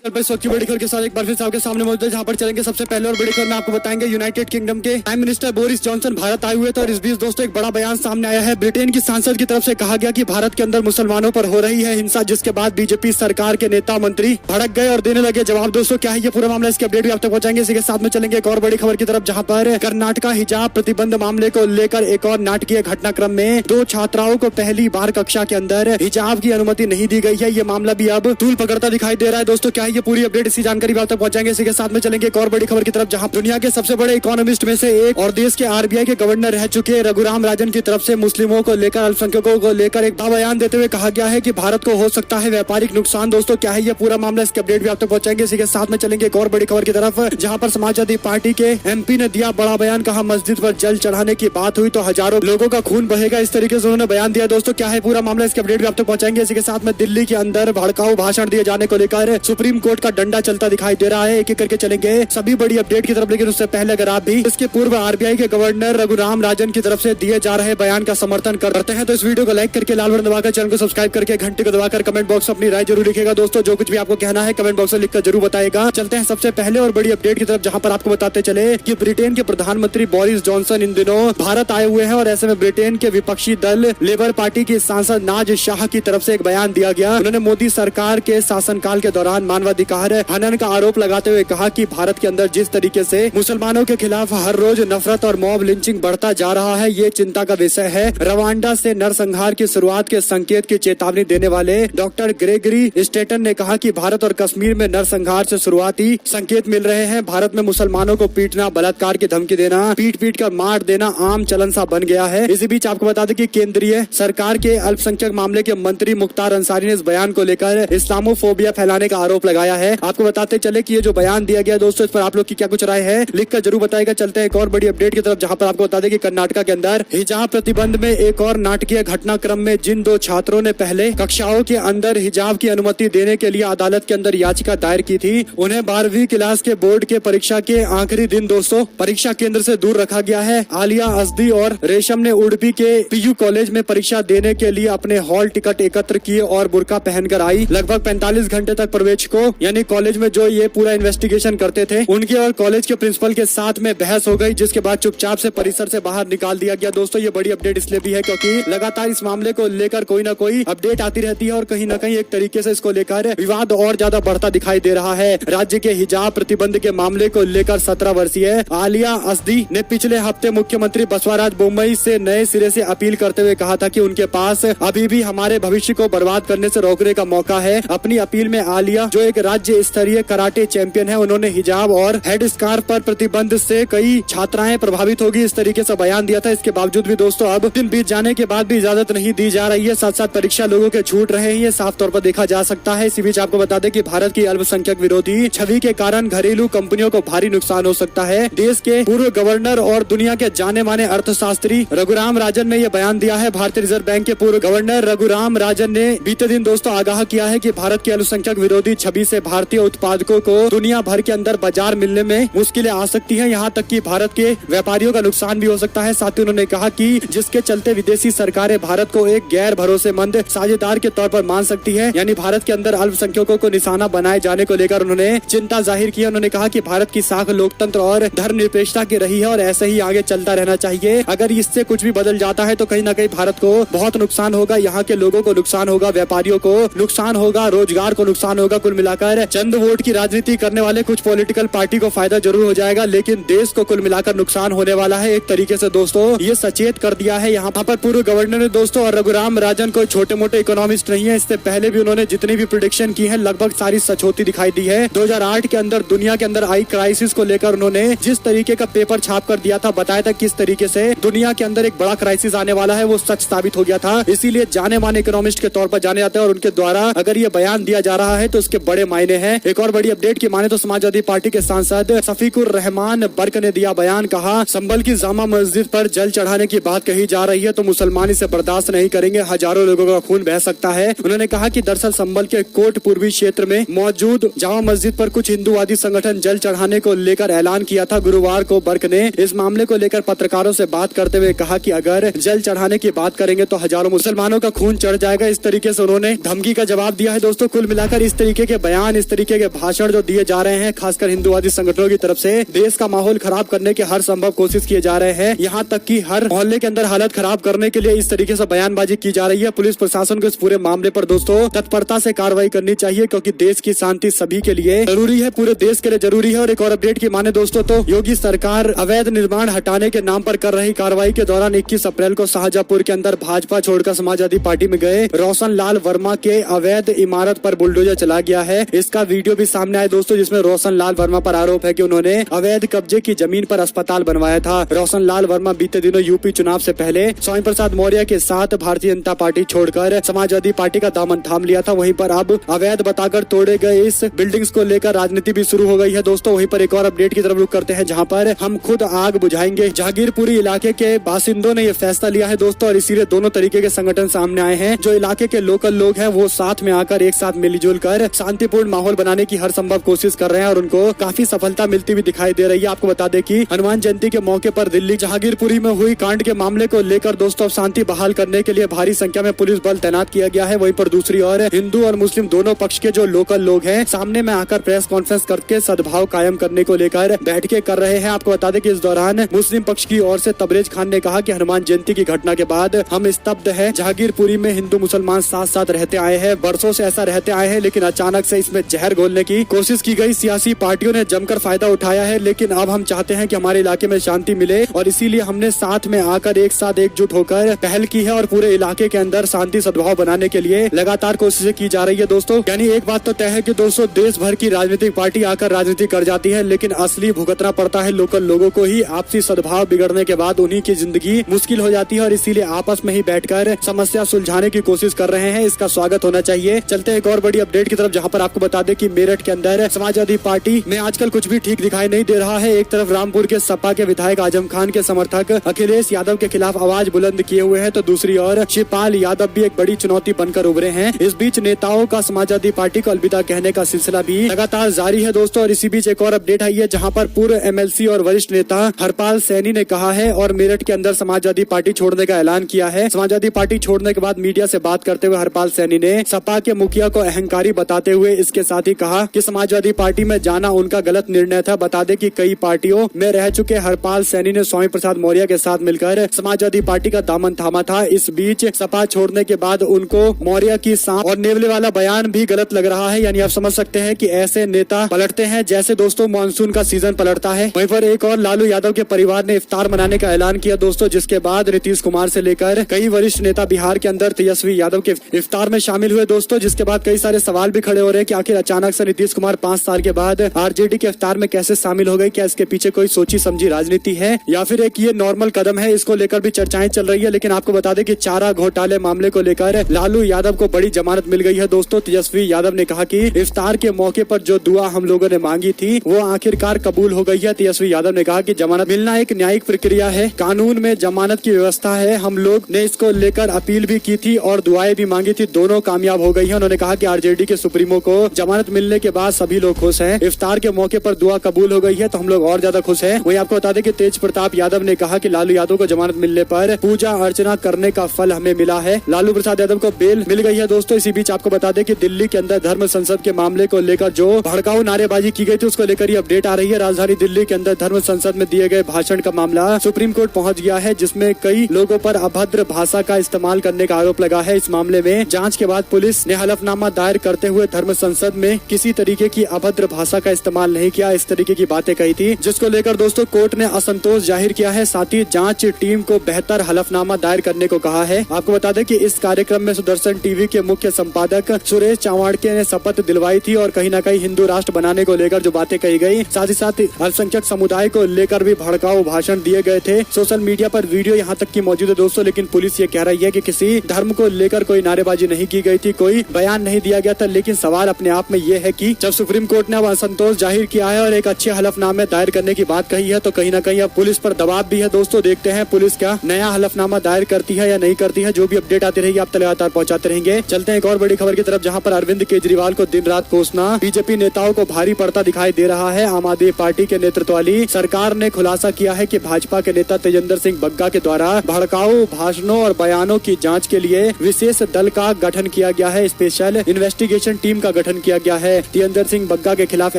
की बड़ी खबर के साथ एक बार फिर आपके सामने मौजूद है, जहां पर चलेंगे सबसे पहले और बड़ी खबर में आपको बताएंगे यूनाइटेड किंगडम के prime minister Boris Johnson Bharat आए हुए थे। और इस बीच दोस्तों एक बड़ा बयान सामने आया है। ब्रिटेन की सांसद की तरफ से कहा गया कि भारत के अंदर मुसलमानों पर हो रही है हिंसा, जिसके बाद बीजेपी सरकार के नेता मंत्री भड़क गए और देने लगे जवाब। दोस्तों क्या है ये पूरा मामला, इसके अपडेट भी आप तक पहुंचाएंगे। इसी के साथ में चलेंगे एक और बड़ी खबर की तरफ, जहाँ पर कर्नाटका हिजाब प्रतिबंध मामले को लेकर एक और नाटकीय घटनाक्रम में 2 छात्राओं को पहली बार कक्षा के अंदर हिजाब की अनुमति नहीं दी गई है। ये मामला भी अब तूल पकड़ता दिखाई दे रहा है। दोस्तों क्या है ये पूरी अपडेट, इसी जानकारी आप तक पहुंचाएंगे। इसी के साथ में चलेंगे एक और बड़ी खबर की तरफ, जहां दुनिया के सबसे बड़े इकोनॉमिस्ट में से एक और देश के आरबीआई के गवर्नर रह चुके रघुराम राजन की तरफ से मुस्लिमों को लेकर, अल्पसंख्यकों को लेकर एक बयान देते हुए कहा गया है कि भारत को हो सकता है व्यापारिक नुकसान। दोस्तों क्या है ये पूरा मामला, इसके अपडेट भी आप तक पहुंचाएंगे। इसी के साथ में चलेंगे एक और बड़ी खबर की तरफ, जहां पर समाजवादी पार्टी के एमपी ने दिया बड़ा बयान। कहा मस्जिद पर जल चढ़ाने की बात हुई तो हजारों लोगों का खून बहेगा, इस तरीके से उन्होंने बयान दिया। दोस्तों क्या है पूरा मामला, इसके अपडेट भी आप तक पहुंचाएंगे। इसी के साथ में दिल्ली के अंदर भड़काऊ भाषण दिए जाने को लेकर सुप्रीम कोर्ट का डंडा चलता दिखाई दे रहा है। एक एक करके चलेंगे सभी बड़ी अपडेट की तरफ, लेकिन उससे पहले अगर आप भी इसके पूर्व आरबीआई के गवर्नर रघुराम राजन की तरफ से दिए जा रहे बयान का समर्थन करते हैं तो इस वीडियो को लाइक करके, लाल बटन दबाकर, चैनल को सब्सक्राइब करके, घंटे को दबाकर कमेंट बॉक्स में अपनी राय जरूर लिखेगा। दोस्तों जो कुछ भी आपको कहना है कमेंट बॉक्स में लिखकर जरूर बताएगा। चलते हैं सबसे पहले और बड़ी अपडेट की तरफ, जहां पर आपको बताते चले कि ब्रिटेन के प्रधानमंत्री बोरिस जॉनसन इन दिनों भारत आए हुए हैं। और ऐसे में ब्रिटेन के विपक्षी दल लेबर पार्टी की सांसद नाज शाह की तरफ से एक बयान दिया गया। उन्होंने मोदी सरकार के शासनकाल के दौरान मानवाधिकार हनन का आरोप लगाते हुए कहा कि भारत के अंदर जिस तरीके से मुसलमानों के खिलाफ हर रोज नफरत और मॉब लिंचिंग बढ़ता जा रहा है, ये चिंता का विषय है। रवांडा से नरसंहार की शुरुआत के संकेत की चेतावनी देने वाले डॉक्टर ग्रेगरी स्टेटन ने कहा कि भारत और कश्मीर में नरसंहार से शुरुआती संकेत मिल रहे हैं। भारत में मुसलमानों को पीटना, बलात्कार की धमकी देना, पीट पीट कर मार देना आम चलन सा बन गया है। इसी बीच आपको बता दें कि केंद्रीय सरकार के अल्पसंख्यक मामले के मंत्री मुख्तार अंसारी ने इस बयान को लेकर इस्लामोफोबिया फैलाने का आरोप लगाया है। आपको बताते चले कि ये जो बयान दिया गया दोस्तों, इस पर आप लोग की क्या कुछ राय है लिखकर जरूर बताएगा। चलते हैं एक और बड़ी अपडेट की तरफ, जहां पर आपको बता दें कि कर्नाटका के अंदर हिजाब प्रतिबंध में एक और नाटकीय घटनाक्रम में जिन 2 छात्रों ने पहले कक्षाओं के अंदर हिजाब की अनुमति देने के लिए अदालत के अंदर याचिका दायर की थी, उन्हें 12वीं क्लास के बोर्ड के परीक्षा के आखिरी दिन दोस्तों परीक्षा केंद्र से दूर रखा गया है। आलिया असदी और रेशम ने उडुपी के पीयू कॉलेज में परीक्षा देने के लिए अपने हॉल टिकट एकत्र किए और बुर्का पहनकर आई। लगभग 45 घंटे तक प्रवेशकों यानी कॉलेज में जो ये पूरा इन्वेस्टिगेशन करते थे उनके और कॉलेज के प्रिंसिपल के साथ में बहस हो गई, जिसके बाद चुपचाप से परिसर से बाहर निकाल दिया गया। दोस्तों ये बड़ी अपडेट इसलिए भी है क्योंकि लगातार इस मामले को लेकर कोई ना कोई अपडेट आती रहती है और कहीं ना कहीं एक तरीके से इसको लेकर विवाद और ज्यादा बढ़ता दिखाई दे रहा है। राज्य के हिजाब प्रतिबंध के मामले को लेकर 17 वर्षीय आलिया असदी ने पिछले हफ्ते मुख्यमंत्री बसवराज बोम्मई से नए सिरे से अपील करते हुए कहा था कि उनके पास अभी भी हमारे भविष्य को बर्बाद करने से रोकने का मौका है। अपनी अपील में आलिया, जो एक राज्य स्तरीय कराटे चैंपियन है, उन्होंने हिजाब और हेड स्कार्फ पर प्रतिबंध से कई छात्राएं प्रभावित होगी, इस तरीके से बयान दिया था। इसके बावजूद भी दोस्तों अब दिन बीत जाने के बाद भी इजाजत नहीं दी जा रही है, साथ साथ परीक्षा लोगों के छूट रहे हैं, ये साफ तौर पर देखा जा सकता है। इसी बीच आपको बता दें कि भारत की अल्पसंख्यक विरोधी छवि के कारण घरेलू कंपनियों को भारी नुकसान हो सकता है। देश के पूर्व गवर्नर और दुनिया के जाने माने अर्थशास्त्री रघुराम राजन ने यह बयान दिया है। भारतीय रिजर्व बैंक के पूर्व गवर्नर रघुराम राजन ने बीते दिन दोस्तों आगाह किया है कि भारत की अल्पसंख्यक विरोधी छवि से भारतीय उत्पादकों को दुनिया भर के अंदर बाजार मिलने में मुश्किलें आ सकती हैं, यहाँ तक कि भारत के व्यापारियों का नुकसान भी हो सकता है। साथ ही उन्होंने कहा कि जिसके चलते विदेशी सरकारें भारत को एक गैर भरोसेमंद साझेदार के तौर पर मान सकती है, यानी भारत के अंदर अल्पसंख्यकों को निशाना बनाए जाने को लेकर उन्होंने चिंता जाहिर की। उन्होंने कहा कि भारत की साख लोकतंत्र और धर्मनिरपेक्षता की रही है और ऐसे ही आगे चलता रहना चाहिए। अगर इससे कुछ भी बदल जाता है तो कहीं ना कहीं भारत को बहुत नुकसान होगा, यहाँ के लोगों को नुकसान होगा, व्यापारियों को नुकसान होगा, रोजगार को नुकसान होगा। कुल मिलाकर चंद वोट की राजनीति करने वाले कुछ पॉलिटिकल पार्टी को फायदा जरूर हो जाएगा, लेकिन देश को कुल मिलाकर नुकसान होने वाला है। एक तरीके से दोस्तों ये सचेत कर दिया है यहाँ पर पूर्व गवर्नर ने दोस्तों। और रघुराम राजन कोई छोटे मोटे इकोनॉमिस्ट नहीं है, इससे पहले भी उन्होंने जितनी भी प्रेडिक्शन की है लगभग सारी सच होती दिखाई दी है। 2008 के अंदर दुनिया के अंदर आई क्राइसिस को लेकर उन्होंने जिस तरीके का पेपर छाप कर दिया था, बताया था किस तरीके से दुनिया के अंदर एक बड़ा क्राइसिस आने वाला है, वो सच साबित हो गया था। इसीलिए जाने माने इकोनॉमिस्ट के तौर पर जाने जाते हैं और उनके द्वारा अगर ये बयान दिया जा रहा है तो उसके बड़े मायने हैं। एक और बड़ी अपडेट की माने तो समाजवादी पार्टी के सांसद शफीकुर रहमान बर्क ने दिया बयान। कहा संभल की जामा मस्जिद पर जल चढ़ाने की बात कही जा रही है तो मुसलमान इसे बर्दाश्त नहीं करेंगे, हजारों लोगों का खून बह सकता है। उन्होंने कहा कि दरअसल संभल के कोट पूर्वी क्षेत्र में मौजूद जामा मस्जिद पर कुछ हिंदूवादी संगठन जल चढ़ाने को लेकर ऐलान किया था। गुरुवार को बर्क ने इस मामले को लेकर पत्रकारों से बात करते हुए कहा कि अगर जल चढ़ाने की बात करेंगे तो हजारों मुसलमानों का खून चढ़ जाएगा, इस तरीके से उन्होंने धमकी का जवाब दिया है। दोस्तों कुल मिलाकर इस तरीके के बयान, इस तरीके के भाषण जो दिए जा रहे हैं खासकर हिंदूवादी संगठनों की तरफ से, देश का माहौल खराब करने के हर संभव कोशिश किए जा रहे हैं। यहाँ तक कि हर मोहल्ले के अंदर हालत खराब करने के लिए इस तरीके से बयानबाजी की जा रही है। पुलिस प्रशासन को इस पूरे मामले पर दोस्तों तत्परता से कार्रवाई करनी चाहिए, क्योंकि देश की शांति सभी के लिए जरूरी है, पूरे देश के लिए जरूरी है। और एक और अपडेट की माने दोस्तों तो योगी सरकार अवैध निर्माण हटाने के नाम पर कर रही कार्रवाई के दौरान 21 अप्रैल को शाहजहांपुर के अंदर भाजपा छोड़कर समाजवादी पार्टी में गए रोशन लाल वर्मा के अवैध इमारत पर बुलडोजर चला गया है। इसका वीडियो भी सामने आया दोस्तों, जिसमें रोशन लाल वर्मा पर आरोप है कि उन्होंने अवैध कब्जे की जमीन पर अस्पताल बनवाया था। रोशन लाल वर्मा बीते दिनों यूपी चुनाव से पहले स्वामी प्रसाद मौर्य के साथ भारतीय जनता पार्टी छोड़कर समाजवादी पार्टी का दामन थाम लिया था। वहीं पर अब अवैध बताकर तोड़े गए इस बिल्डिंग्स को लेकर राजनीति भी शुरू हो गई है दोस्तों। वहीं पर एक और अपडेट की तरफ रुख करते हैं, जहां पर हम खुद आग बुझाएंगे। जहांगीरपुरी इलाके के बासिंदों ने यह फैसला लिया है दोस्तों, और इसीलिए दोनों तरीके के संगठन सामने आए हैं। जो इलाके के लोकल लोग हैं वो साथ में आकर एक साथ मिलजुल कर शांतिपूर्ण माहौल बनाने की हर संभव कोशिश कर रहे हैं और उनको काफी सफलता मिलती हुई दिखाई दे रही है। आपको बता दें कि हनुमान जयंती के मौके पर दिल्ली जहांगीरपुरी में हुई कांड के मामले को लेकर दोस्तों शांति बहाल करने के लिए भारी संख्या में पुलिस बल तैनात किया गया है। वहीं पर दूसरी ओर हिंदू और मुस्लिम दोनों पक्ष के जो लोकल लोग हैं सामने में आकर प्रेस कॉन्फ्रेंस करके सद्भाव कायम करने को लेकर बैठकें कर रहे हैं। आपको बता दें कि इस दौरान मुस्लिम पक्ष की ओर से तबरेज खान ने कहा कि हनुमान जयंती की घटना के बाद हम स्तब्ध है। जहांगीरपुरी में हिंदू मुसलमान साथ साथ रहते आए हैं, वर्षों से ऐसा रहते आए हैं, लेकिन अचानक से इसमें जहर घोलने की कोशिश की गई। सियासी पार्टियों ने जमकर फायदा उठाया है, लेकिन अब हम चाहते हैं कि हमारे इलाके में शांति मिले और इसीलिए हमने साथ में आकर एक साथ एकजुट होकर पहल की है और पूरे इलाके के अंदर शांति सद्भाव बनाने के लिए लगातार कोशिशें की जा रही है दोस्तों। यानी एक बात तो तय है कि दोस्तों देश भर की राजनीतिक पार्टी आकर राजनीति कर जाती है, लेकिन असली भुगतना पड़ता है लोकल लोगों को ही। आपसी सद्भाव बिगड़ने के बाद उन्हीं की जिंदगी मुश्किल हो जाती है और इसीलिए आपस में ही बैठकर समस्या सुलझाने की कोशिश कर रहे हैं। इसका स्वागत होना चाहिए। चलते हैं एक और बड़ी अपडेट की तरफ, जहां पर आपको बता दें कि मेरठ के अंदर समाजवादी पार्टी में आजकल कुछ भी ठीक दिखाई नहीं दे रहा है। एक तरफ रामपुर के सपा के विधायक आजम खान के समर्थक अखिलेश यादव के खिलाफ आवाज बुलंद किए हुए हैं, तो दूसरी ओर शिवपाल यादव भी एक बड़ी चुनौती बनकर उभरे हैं। इस बीच नेताओं का समाजवादी पार्टी को अलविदा कहने का सिलसिला भी लगातार जारी है दोस्तों। और इसी बीच एक और अपडेट आई है, जहाँ पर पूर्व MLC और वरिष्ठ नेता हरपाल सैनी ने कहा है और मेरठ के अंदर समाजवादी पार्टी छोड़ने का ऐलान किया है। समाजवादी पार्टी छोड़ने के बाद मीडिया से बात करते हुए हरपाल सैनी ने सपा के मुखिया को अहंकारी बताते हुए इसके साथ ही कहा कि समाजवादी पार्टी में जाना उनका गलत निर्णय था। बता दें कि कई पार्टियों में रह चुके हरपाल सैनी ने स्वामी प्रसाद मौर्य के साथ मिलकर समाजवादी पार्टी का दामन थामा था। इस बीच सपा छोड़ने के बाद उनको मौर्य की सांप और नेवले वाला बयान भी गलत लग रहा है। यानी आप समझ सकते हैं कि ऐसे नेता पलटते हैं जैसे दोस्तों मानसून का सीजन पलटता है। वहीं पर एक और लालू यादव के परिवार ने इफ्तार मनाने का ऐलान किया दोस्तों, जिसके बाद नीतीश कुमार से लेकर कई वरिष्ठ नेता बिहार के अंदर तेजस्वी यादव के इफ्तार में शामिल हुए दोस्तों, जिसके बाद कई सारे सवाल भी खड़े हो रहे हैं कि आखिर अचानक से नीतीश कुमार 5 साल के बाद आरजेडी के इफ्तार में कैसे शामिल हो गए। क्या इसके पीछे कोई सोची समझी राजनीति है या फिर एक ये नॉर्मल कदम है? इसको लेकर भी चर्चाएं चल रही है। लेकिन आपको बता दें कि चारा घोटाले मामले को लेकर लालू यादव को बड़ी जमानत मिल गई है दोस्तों। तेजस्वी यादव ने कहा कि इफ्तार के मौके पर जो दुआ हम लोगों ने मांगी थी वो आखिरकार कबूल हो गई है। तेजस्वी यादव ने कहा कि जमानत मिलना एक न्यायिक प्रक्रिया है, कानून में जमानत की व्यवस्था है। हम लोग ने इसको लेकर अपील भी की थी और दुआएं भी मांगी थी, दोनों कामयाब हो गई है। उन्होंने कहा कि आरजेडी के सुप्रीमो को जमानत मिलने के बाद सभी लोग खुश हैं। इफ्तार के मौके पर दुआ कबूल हो गई है तो हम लोग और ज्यादा खुश हैं। वहीं आपको बता दें कि तेज प्रताप यादव ने कहा कि लालू यादव को जमानत मिलने पर पूजा अर्चना करने का फल हमें मिला है। लालू प्रसाद यादव को बेल मिल गई है दोस्तों। इसी बीच आपको बता दें कि दिल्ली के अंदर धर्म संसद के मामले को लेकर जो भड़काऊ नारेबाजी की गई थी उसको लेकर ये अपडेट आ रही है। राजधानी दिल्ली के अंदर धर्म संसद में दिए गए भाषण का मामला सुप्रीम कोर्ट पहुंच गया है, जिसमें कई लोगों पर अभद्र भाषा का इस्तेमाल करने का आरोप लगा है। इस मामले में जांच के बाद पुलिस ने हलफनामा दायर करते हुए धर्म संसद में किसी तरीके की अभद्र भाषा का इस्तेमाल नहीं किया, इस तरीके की बातें कही थी, जिसको लेकर दोस्तों कोर्ट ने असंतोष जाहिर किया है। साथ ही जांच टीम को बेहतर हलफनामा दायर करने को कहा है। आपको बता दें कि इस कार्यक्रम में सुदर्शन टीवी के मुख्य संपादक सुरेश चावाड़के ने शपथ दिलवाई थी और कहीं न कहीं हिंदू राष्ट्र बनाने को लेकर जो बातें कही गई, साथ ही साथ अल्पसंख्यक समुदाय को लेकर भी भड़काऊ भाषण दिए गए थे। सोशल मीडिया पर वीडियो यहाँ तक की मौजूद है दोस्तों, लेकिन पुलिस ये कह रही है कि किसी धर्म को लेकर कोई नारेबाजी नहीं की गई थी, कोई बयान नहीं दिया गया था। लेकिन सवाल अपने आप में ये है कि जब सुप्रीम कोर्ट ने अब असंतोष जाहिर किया है और एक अच्छे हलफनामे दायर करने की बात कही है तो कहीं न कहीं अब पुलिस पर दबाव भी है दोस्तों। देखते हैं पुलिस क्या नया हलफनामा दायर करती है या नहीं करती है। जो भी अपडेट आती रहेगी आप तक लगातार पहुंचाते रहेंगे। चलते हैं एक और बड़ी खबर की तरफ, जहां पर अरविंद केजरीवाल को दिन रात कोसना बीजेपी नेताओं को भारी पड़ता दिखाई दे रहा है। आम आदमी पार्टी के नेतृत्व वाली सरकार ने खुलासा किया है कि भाजपा के नेता तेजेंद्र सिंह बग्गा के द्वारा भड़काऊ भाषणों और बयानों की जांच के लिए विशेष दल का गठन किया गया है। स्पेशल इन्वेस्टिगेशन टीम का गठन किया गया है। तिहंदर सिंह बग्गा के खिलाफ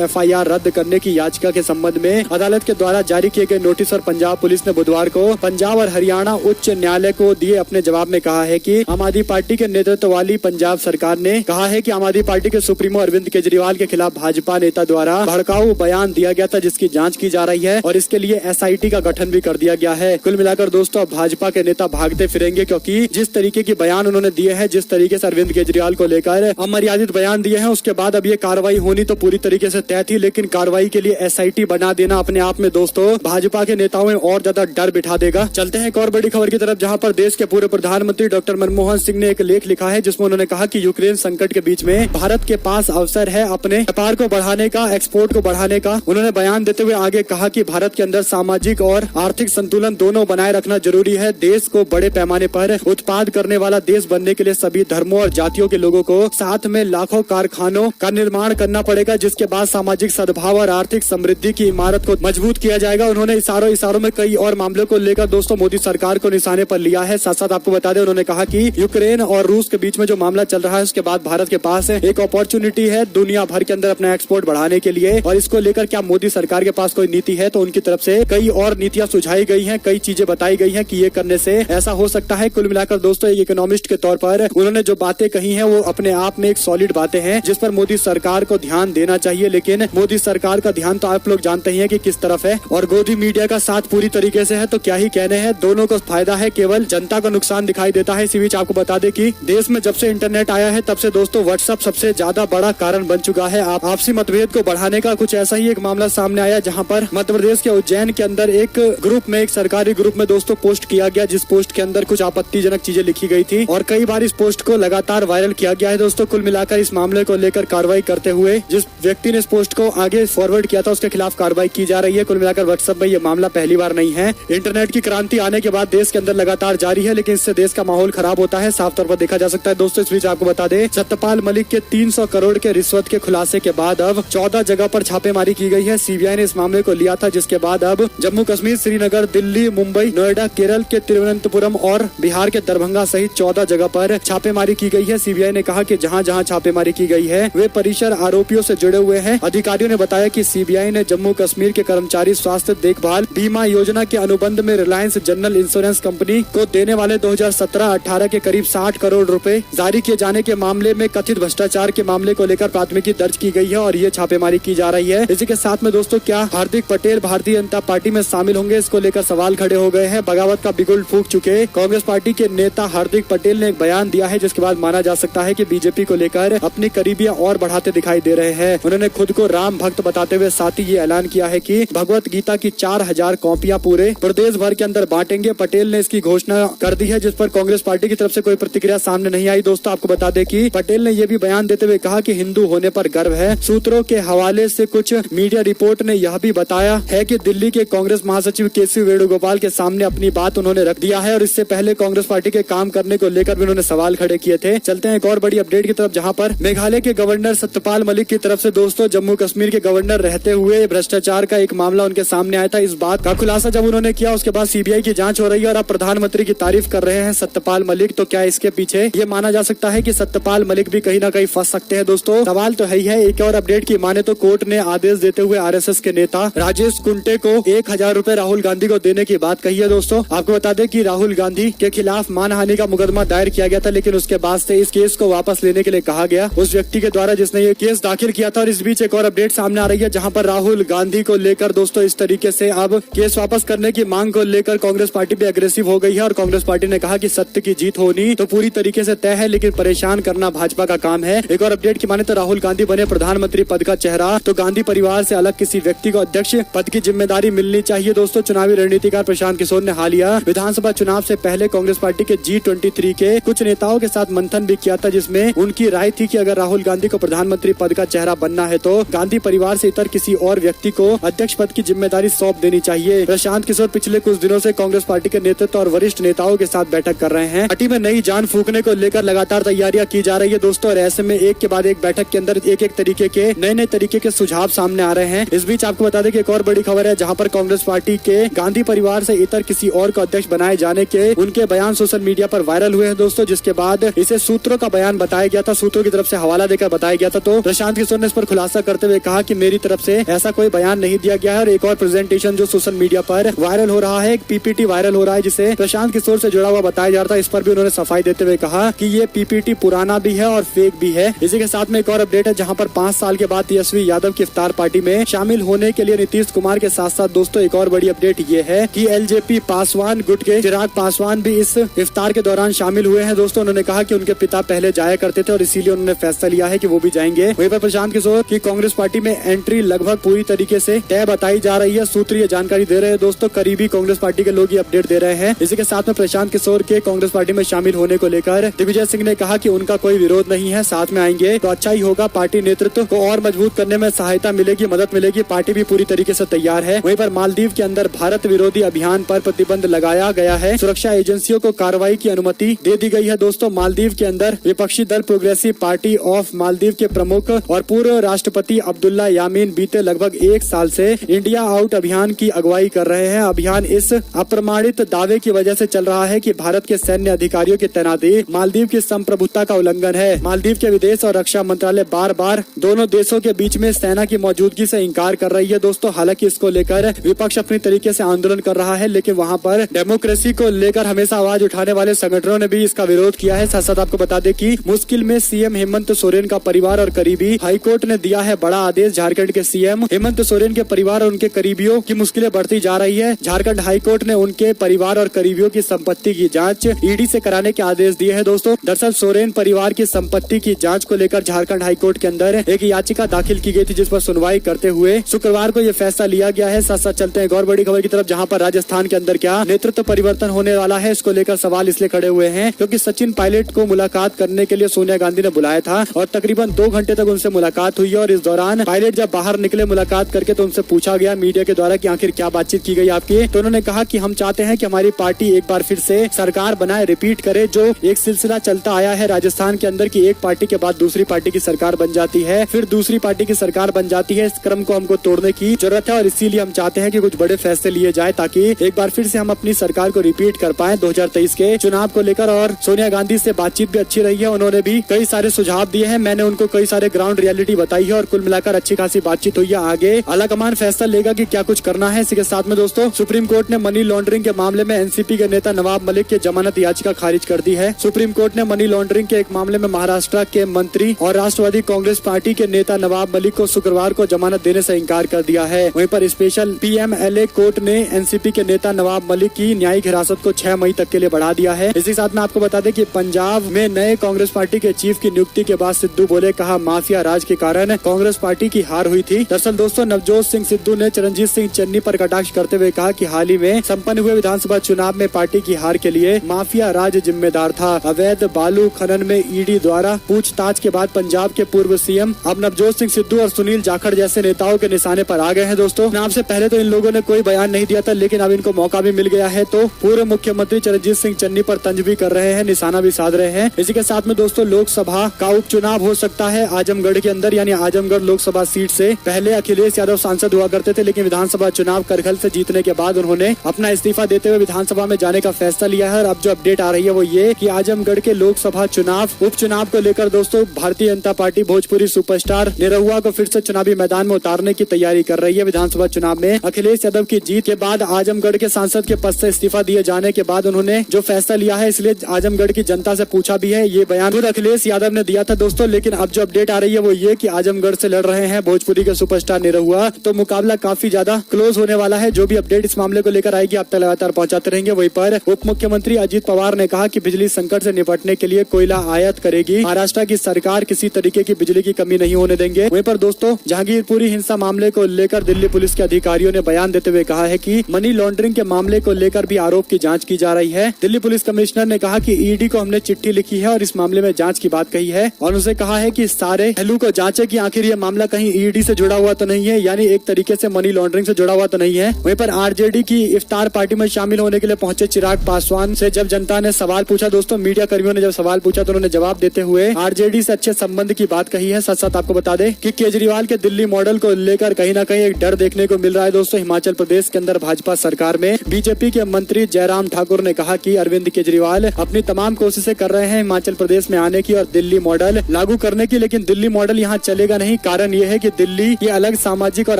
FIR रद्द करने की याचिका के संबंध में अदालत के द्वारा जारी किए गए नोटिस और पंजाब पुलिस ने बुधवार को पंजाब और हरियाणा उच्च न्यायालय को दिए अपने जवाब में कहा है कि आम आदमी पार्टी के नेतृत्व वाली पंजाब सरकार ने कहा है कि आम आदमी पार्टी के सुप्रीमो अरविंद केजरीवाल के खिलाफ भाजपा नेता द्वारा भड़काऊ बयान दिया गया था, जिसकी जांच की जा रही है और इसके लिए SIT का गठन भी कर दिया गया है। कुल मिलाकर दोस्तों अब भाजपा के नेता भागते फिरेंगे, क्योंकि जिस तरीके के बयान उन्होंने दिए हैं, जिस तरीके से अरविंद केजरीवाल को लेकर अमर्यादित बयान दिए हैं, उसके बाद अब ये कार्रवाई होनी तो पूरी तरीके से तय थी, लेकिन कार्रवाई के लिए SIT बना देना अपने आप में दोस्तों भाजपा के नेताओं में और ज्यादा डर बिठा देगा। चलते हैं एक और बड़ी खबर की तरफ, जहां पर देश के पूर्व प्रधानमंत्री डॉक्टर मनमोहन सिंह ने एक लेख लिखा है, जिसमें उन्होंने कहा कि यूक्रेन संकट के बीच में भारत के पास अवसर है अपने व्यापार को बढ़ाने का, एक्सपोर्ट को बढ़ाने का। उन्होंने बयान देते हुए आगे कहा कि भारत के अंदर सामाजिक और आर्थिक संतुलन दोनों बनाए रखना जरूरी है। देश को बड़े पैमाने पर उत्पाद करने वाला देश बनने के लिए सभी धर्मों और जातियों के लोगों को साथ में लाखों कारखानों का निर्माण करना पड़ेगा, जिसके बाद सामाजिक सद्भाव और आर्थिक समृद्धि की इमारत को मजबूत किया जाएगा। उन्होंने इशारों में कई और मामलों को लेकर दोस्तों मोदी सरकार को निशाने पर लिया है। साथ साथ आपको बता दें, उन्होंने कहा कि यूक्रेन और रूस के बीच में जो मामला चल रहा है, उसके बाद भारत के पास एक अपॉर्चुनिटी है दुनिया भर के अंदर अपना एक्सपोर्ट बढ़ाने के लिए, और इसको लेकर क्या मोदी सरकार के पास कोई नीति है? तो उनकी तरफ से कई और नीतियां सुझाई गई हैं, कई चीजें बताई गई हैं कि ये करने से ऐसा हो सकता है। कुल मिलाकर दोस्तों एक इकोनॉमिस्ट के तौर पर उन्होंने जो बातें कही हैं वो अपने आप में एक सॉलिड बातें हैं, जिस पर मोदी सरकार को ध्यान देना चाहिए। लेकिन मोदी सरकार का ध्यान तो आप लोग जानते ही हैं कि किस तरफ है, और गोदी मीडिया का साथ पूरी तरीके से है, तो क्या ही कहने हैं। दोनों को फायदा है, केवल जनता को नुकसान दिखाई देता है। इसी बीच आपको बता दें कि देश में जब से इंटरनेट आया है, तब से दोस्तों व्हाट्सएप सबसे ज्यादा बड़ा कारण बन चुका है आपसी मतभेद को बढ़ाने का। कुछ ऐसा ही एक मामला सामने आया, जहां पर मध्य प्रदेश के उज्जैन के अंदर एक ग्रुप में, एक सरकारी ग्रुप में दोस्तों पोस्ट किया गया, जिस पोस्ट के अंदर कुछ आपत्तिजनक चीजें लिखी गई थी, और कई बार इस पोस्ट को लगातार वायरल किया गया है दोस्तों। कुल मिलाकर इस मामले को लेकर कार्रवाई करते हुए जिस व्यक्ति ने इस पोस्ट को आगे फॉरवर्ड किया था, उसके खिलाफ कार्रवाई की जा रही है। कुल मिलाकर व्हाट्सएप में ये मामला पहली बार नहीं है। इंटरनेट की क्रांति आने के बाद देश के अंदर लगातार जारी है, लेकिन इससे देश का माहौल खराब होता है, साफ तौर पर देखा जा सकता है दोस्तों। इस बीच आपको बता दें, सत्यपाल मलिक के 300 करोड़ के रिश्वत के खुलासे के बाद अब 14 जगह पर छापेमारी की गई है। CBI ने इस मामले को लिया था, जिसके बाद अब जम्मू कश्मीर, श्रीनगर, दिल्ली, मुंबई, नोएडा, केरल के तिरुवनंतपुरम और बिहार के दरभंगा सहित 14 जगह पर छापेमारी की गई है। CBI ने कहा कि जहां जहां छापेमारी की गई है, वे परिसर आरोपियों से जुड़े हुए हैं। अधिकारियों ने बताया कि CBI ने जम्मू कश्मीर के कर्मचारी स्वास्थ्य देखभाल बीमा योजना के अनुबंध में रिलायंस जनरल इंश्योरेंस कंपनी को देने वाले 2017-18 के करीब 60 करोड़ रुपए जारी किए जाने के मामले में कथित भ्रष्टाचार के मामले को लेकर प्राथमिकी दर्ज की गई है, और ये छापेमारी की जा रही है। इसी के साथ में दोस्तों क्या हार्दिक पटेल भारतीय जनता पार्टी में शामिल होंगे, इसको लेकर सवाल खड़े हो गए हैं। बगावत का बिगुल फूंक चुके कांग्रेस पार्टी के नेता हार्दिक पटेल ने एक बयान दिया है, जिसके बाद माना जा सकता है कि बीजेपी को लेकर अपनी करीबियां और बढ़ाते दिखाई दे रहे हैं। उन्होंने खुद को राम भक्त बताते हुए साथ ही ये ऐलान किया है कि भगवत गीता की 4000 कॉपियां पूरे प्रदेश भर के अंदर बांटेंगे। पटेल ने इसकी घोषणा कर दी है, जिस पर कांग्रेस पार्टी की तरफ से कोई प्रतिक्रिया सामने नहीं आई। दोस्तों आपको बता दें कि पटेल ने यह भी बयान देते हुए कहा कि हिंदू होने पर गर्व है। सूत्रों के हवाले से कुछ मीडिया रिपोर्ट ने यह भी बताया है कि दिल्ली के कांग्रेस महासचिव केसी वेणुगोपाल के सामने अपनी बात उन्होंने रख दिया है, और इससे पहले कांग्रेस पार्टी के काम करने को लेकर भी उन्होंने सवाल खड़े किए थे। चलते हैं एक और बड़ी अपडेट की तरफ, जहां पर मेघालय के गवर्नर सत्यपाल मलिक की तरफ से दोस्तों जम्मू कश्मीर के गवर्नर रहते हुए भ्रष्टाचार का एक मामला उनके सामने आया था। इस बात का खुलासा जब उन्होंने किया, उसके बाद CBI की जांच हो रही है, और अब प्रधानमंत्री की तारीफ कर रहे हैं सत्यपाल मलिक। तो क्या इसके पीछे ये माना जा सकता है कि सत्यपाल मलिक भी कहीं ना कहीं फंस सकते हैं? दोस्तों सवाल तो है ही है। एक और अपडेट की माने तो कोर्ट ने आदेश देते हुए RSS के नेता राजेश कुंटे को 1000 रुपए राहुल गांधी को देने की बात कही है। दोस्तों आपको बता दें कि राहुल गांधी के खिलाफ मानहानि का मुकदमा दायर किया गया था, लेकिन उसके बाद से इस केस को वापस लेने के लिए कहा गया उस व्यक्ति के द्वारा जिसने ये केस दाखिल किया था। और इस बीच एक और अपडेट सामने आ रही है, जहां पर राहुल गांधी को लेकर दोस्तों इस तरीके से अब केस वापस करने की मांग को लेकर कांग्रेस पार्टी भी अग्रेसिव हो गई है, और कांग्रेस पार्टी ने कहा कि सत्य की जीत होनी तो पूरी तरीके से तय है, लेकिन परेशान करना भाजपा का काम है। एक और अपडेट की माने तो राहुल गांधी बने प्रधानमंत्री पद का चेहरा, तो गांधी परिवार से अलग किसी व्यक्ति को अध्यक्ष पद की जिम्मेदारी मिलनी चाहिए। दोस्तों चुनावी रणनीतिकार प्रशांत किशोर ने हालिया विधानसभा चुनाव से पहले कांग्रेस पार्टी के G23 के कुछ नेताओं के साथ मंथन भी किया था, जिसमें उनकी राय थी कि अगर राहुल गांधी को प्रधानमंत्री पद का चेहरा बनना है तो गांधी परिवार से इतर किसी और व्यक्ति को अध्यक्ष पद की जिम्मेदारी सौंप देनी चाहिए। प्रशांत किशोर पिछले कुछ दिनों से कांग्रेस पार्टी के नेतृत्व और वरिष्ठ नेताओं के साथ बैठक कर रहे हैं। पार्टी में नई जान फूंकने को लेकर लगातार तैयारियां की जा रही है दोस्तों, और ऐसे में एक के बाद एक बैठक के अंदर एक एक तरीके के नए तरीके के सुझाव सामने आ रहे हैं। इस बीच आपको बता दें कि एक और बड़ी खबर है, जहां पर कांग्रेस पार्टी के गांधी परिवार से इतर किसी और को अध्यक्ष बनाए जाने के उनके बयान सोशल मीडिया पर वायरल हुए हैं दोस्तों, जिसके बाद इसे सूत्रों का बयान बताया गया था। सूत्रों की तरफ से हवाला देकर बताया गया था। तो प्रशांत किशोर ने इस पर खुलासा करते हुए कहा कि मेरी तरफ से ऐसा कोई बयान नहीं दिया गया है। और एक और प्रेजेंटेशन जो सोशल मीडिया पर वायरल हो रहा है, एक पीपीटी वायरल हो रहा है जिसे प्रशांत किशोर से जुड़ा हुआ बताया जा रहा है, इस पर भी उन्होंने सफाई देते हुए कहा कि ये पीपीटी पुराना भी है और फेक भी है। इसी के साथ में एक और अपडेट है जहां पर 5 साल के बाद तेजस्वी यादव की इफ्तार पार्टी में शामिल होने के लिए नीतीश कुमार के साथ साथ दोस्तों एक और बड़ी अपडेट ये है कि एलजेपी पासवान गुट के चिराग पासवान भी इस इफ्तार के दौरान शामिल हुए हैं। दोस्तों उन्होंने कहा कि उनके पिता पहले जाया करते थे और इसीलिए उन्होंने फैसला लिया है कि वो भी जाएंगे। वहीं पर प्रशांत किशोर की कांग्रेस पार्टी में एंट्री लगभग पूरी तरीके से तय बताई जा रही है। सूत्र ये जानकारी दे रहे हैं दोस्तों, करीबी कांग्रेस पार्टी के लोग ये अपडेट दे रहे हैं। इसी के साथ में प्रशांत किशोर के कांग्रेस पार्टी में शामिल होने को लेकर दिग्विजय सिंह ने कहा कि उनका कोई विरोध नहीं है, साथ में आएंगे तो अच्छा ही होगा, पार्टी नेतृत्व को और मजबूत करने में सहायता मिलेगी, मदद मिलेगी, पार्टी भी पूरी तरीके से तैयार है। वहीं पर मालदीव के अंदर भारत विरोधी अभियान पर प्रतिबंध लगाया गया है, सुरक्षा एजेंसियों को कार्रवाई की अनुमति दे दी गई है। दोस्तों मालदीव के अंदर विपक्षी दल प्रोग्रेसिव पार्टी ऑफ मालदीव के प्रमुख और पूर्व राष्ट्रपति अब्दुल्ला यामीन बीते लगभग 1 साल से इंडिया आउट अभियान की अगुवाई कर रहे हैं। अभियान इस अप्रमाणित दावे की वजह से चल रहा है कि भारत के सैन्य अधिकारियों की तैनाती मालदीव की संप्रभुता का उल्लंघन है। मालदीव के विदेश और रक्षा मंत्रालय बार बार दोनों देशों के बीच में सेना की मौजूदगी से इंकार कर रही है। दोस्तों हालांकि इसको लेकर विपक्ष अपनी तरीके से आंदोलन कर रहा है, लेकिन वहां पर डेमोक्रेसी को लेकर हमेशा आवाज उठाने वाले संगठनों ने भी इसका विरोध किया है। साथ साथ आपको बता दें कि मुश्किल में सीएम हेमंत सोरेन का परिवार और करीबी, हाईकोर्ट ने दिया है बड़ा आदेश। झारखंड के सीएम हेमंत सोरेन के परिवार और उनके करीबियों की मुश्किलें बढ़ती जा रही है। झारखंड हाईकोर्ट ने उनके परिवार और करीबियों की संपत्ति की जांच ईडी से कराने के आदेश दिए हैं। दोस्तों दरअसल सोरेन परिवार की संपत्ति की जांच को लेकर झारखंड हाईकोर्ट के अंदर एक याचिका दाखिल की गई थी, जिस पर सुनवाई करते हुए शुक्रवार को ये फैसला लिया गया है। साथ साथ चलते हैं एक और बड़ी खबर की तरफ, जहां पर राजस्थान के अंदर क्या नेतृत्व परिवर्तन होने वाला है, इसको लेकर सवाल इसलिए खड़े हुए हैं क्योंकि सचिन पायलट को मुलाकात करने के लिए सोनिया गांधी ने बुलाया था और तकरीबन 2 घंटे तक उनसे मुलाकात हुई है। और इस दौरान पायलट जब बाहर निकले मुलाकात करके तो उनसे पूछा गया मीडिया के द्वारा कि आखिर क्या बातचीत की गई आपकी, तो उन्होंने कहा कि हम चाहते हैं कि हमारी पार्टी एक बार फिर से सरकार बनाए, रिपीट करे। जो एक सिलसिला चलता आया है राजस्थान के अंदर की एक पार्टी के बाद दूसरी पार्टी की सरकार बन जाती है, फिर दूसरी पार्टी की सरकार बन जाती है, इस क्रम को हमको तोड़ने की जरूरत है और इसीलिए हम चाहते हैं कि कुछ बड़े फैसले लिए जाए ताकि एक बार फिर से हम अपनी सरकार को रिपीट कर पाए 2023 के चुनाव को लेकर। और सोनिया गांधी से बातचीत भी अच्छी रही है, उन्होंने भी कई सारे सुझाव दिए हैं, मैंने उनको कई सारे ग्राउंड रियलिटी बताई है और कुल मिलाकर अच्छी खासी बातचीत हुई है। आगे आलाकमान फैसला लेगा कि क्या कुछ करना है। इसी के साथ में दोस्तों सुप्रीम कोर्ट ने मनी लॉन्ड्रिंग के मामले में एनसीपी के नेता नवाब मलिक की जमानत याचिका खारिज कर दी है। सुप्रीम कोर्ट ने मनी लॉन्ड्रिंग के एक मामले में महाराष्ट्र के मंत्री और राष्ट्रवादी कांग्रेस पार्टी के नेता नवाब मलिक को शुक्रवार को जमानत देने से इंकार कर दिया है। वहीं पर स्पेशल पीएमएलए कोर्ट ने एनसीपी के नेता नवाब मलिक की न्यायिक हिरासत को 6 मई तक के लिए बढ़ा दिया है। इसी साथ में आपको बता दें कि पंजाब में नए कांग्रेस पार्टी के चीफ की नियुक्ति के बाद सिद्धू बोले, कहा माफिया राज के कारण कांग्रेस पार्टी की हार हुई थी। दरअसल दोस्तों नवजोत सिंह सिद्धू ने चरणजीत सिंह चन्नी पर कटाक्ष करते हुए कहा कि हाल ही में संपन्न हुए विधानसभा चुनाव में पार्टी की हार के लिए माफिया राज जिम्मेदार था। अवैध बालू खनन में ईडी द्वारा पूछताछ के बाद पंजाब के पूर्व सीएम अब नवजोत सिंह सिद्धू और सुनील जाखड़ जैसे नेताओं के निशाने पर आ गए हैं। दोस्तों नाम से पहले तो इन लोगों ने कोई बयान नहीं दिया था, लेकिन अब इनको मौका भी मिल गया है तो पूर्व मुख्यमंत्री चरणजीत सिंह चन्नी पर तंज भी कर रहे हैं, निशाना भी साध रहे हैं। इसी के साथ में दोस्तों लोकसभा का उपचुनाव हो सकता है आजमगढ़ के अंदर, यानी आजमगढ़ लोकसभा सीट से पहले अखिलेश यादव सांसद हुआ करते थे, लेकिन विधानसभा चुनाव करघल से जीतने के बाद उन्होंने अपना इस्तीफा देते हुए विधानसभा में जाने का फैसला लिया है। और अब जो अपडेट आ रही है वो ये कि आजमगढ़ के लोकसभा चुनाव उपचुनाव को लेकर दोस्तों भारतीय जनता पार्टी भोजपुरी सुपरस्टार निरहुआ को फिर से चुनावी मैदान में उतारने की तैयारी कर रही है। विधानसभा चुनाव में अखिलेश यादव की जीत के बाद आजमगढ़ के सांसद के पद से इस्तीफा दिए जाने के बाद उन्होंने जो फैसला लिया है, इसलिए आजमगढ़ की जनता से पूछा भी है। ये बयान खुद अखिलेश यादव ने दिया था दोस्तों, लेकिन अब जो अपडेट आ रही है वो ये कि आजमगढ़ से लड़ रहे हैं भोजपुरी के सुपरस्टार निरहुआ, तो मुकाबला काफी ज्यादा क्लोज होने वाला है। जो भी अपडेट इस मामले को लेकर आएगी आप तक लगातार पहुंचाते रहेंगे। वहीं पर उप मुख्यमंत्री अजित पवार ने कहा कि बिजली संकट से निपटने के लिए कोयला आयात करेगी, महाराष्ट्र की सरकार किसी तरीके की बिजली की कमी नहीं होने देंगे। वहीं पर दोस्तों जहांगीरपुरी हिंसा मामले को लेकर दिल्ली पुलिस के अधिकारियों ने बयान देते हुए कहा है कि मनी लॉन्ड्रिंग के मामले को लेकर भी आरोप की जांच की जा रही है। दिल्ली पुलिस कमिश्नर ने कहा कि ईडी को हमने चिट्ठी लिखी है और इस मामले में जांच की बात कही है और उसे कहा है कि सारे पहलू को जांचे कि आखिर ये मामला कहीं ईडी से जुड़ा हुआ तो नहीं है, यानी एक तरीके से मनी लॉन्ड्रिंग से जुड़ा हुआ तो नहीं है। वहीं पर आरजेडी की इफ्तार पार्टी में शामिल होने के लिए पहुंचे चिराग पासवान से जब जनता ने सवाल पूछा, दोस्तों मीडिया कर्मियों ने जब सवाल पूछा तो उन्होंने जवाब देते हुए आरजेडी से अच्छे संबंध की बात कही है। साथ साथ आपको बता दें कि केजरीवाल के दिल्ली मॉडल को लेकर कहीं ना कहीं एक डर देखने को मिल रहा है। दोस्तों हिमाचल प्रदेश के अंदर भाजपा सरकार में बीजेपी के मंत्री जयराम ठाकुर ने कहा कि अरविंद केजरीवाल अपनी तमाम कोशिशें कर रहे हैं हिमाचल प्रदेश में आने की और दिल्ली मॉडल लागू लागू करने की, लेकिन दिल्ली मॉडल यहाँ चलेगा नहीं। कारण ये है कि दिल्ली ये अलग सामाजिक और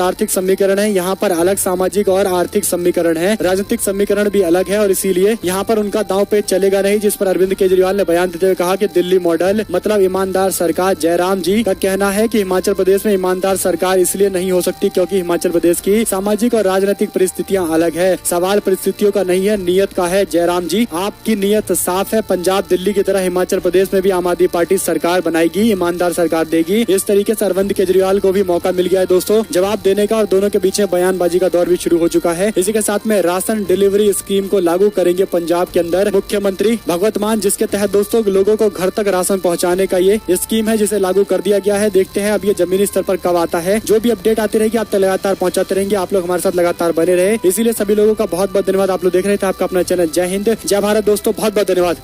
आर्थिक समीकरण है, यहाँ पर अलग सामाजिक और आर्थिक समीकरण है, राजनीतिक समीकरण भी अलग है और इसीलिए यहाँ पर उनका दांव पेच चलेगा नहीं। जिस पर अरविंद केजरीवाल ने बयान देते हुए कहा कि दिल्ली मॉडल मतलब ईमानदार सरकार। जयराम जी का कहना है कि हिमाचल प्रदेश में ईमानदार सरकार इसलिए नहीं हो सकती क्योंकि हिमाचल प्रदेश की सामाजिक और राजनीतिक परिस्थितियां अलग है। सवाल परिस्थितियों का नहीं है, नियत का है। जयराम जी, आपकी नियत साफ है। पंजाब दिल्ली की तरह हिमाचल प्रदेश में भी आम आदमी पार्टी सरकार बनाएगी, ईमानदार सरकार देगी। इस तरीके से अरविंद केजरीवाल को भी मौका मिल गया है दोस्तों जवाब देने का और दोनों के बीच में बयानबाजी का दौर भी शुरू हो चुका है। इसी के साथ में राशन डिलीवरी स्कीम को लागू करेंगे पंजाब के अंदर मुख्यमंत्री भगवंत मान, जिसके तहत दोस्तों लोगों को घर तक राशन पहुंचाने का ये स्कीम है जिसे लागू कर दिया गया है। देखते हैं अब ये जमीनी स्तर पर कब आता है। जो भी अपडेट आती रहेगी आप तक लगातार पहुंचाते रहेंगे। आप लोग हमारे साथ लगातार बने रहे, इसीलिए सभी लोगों का बहुत बहुत धन्यवाद। आप लोग देख रहे थे आपका अपना चैनल जय हिंद जय भारत दोस्तों, बहुत बहुत धन्यवाद।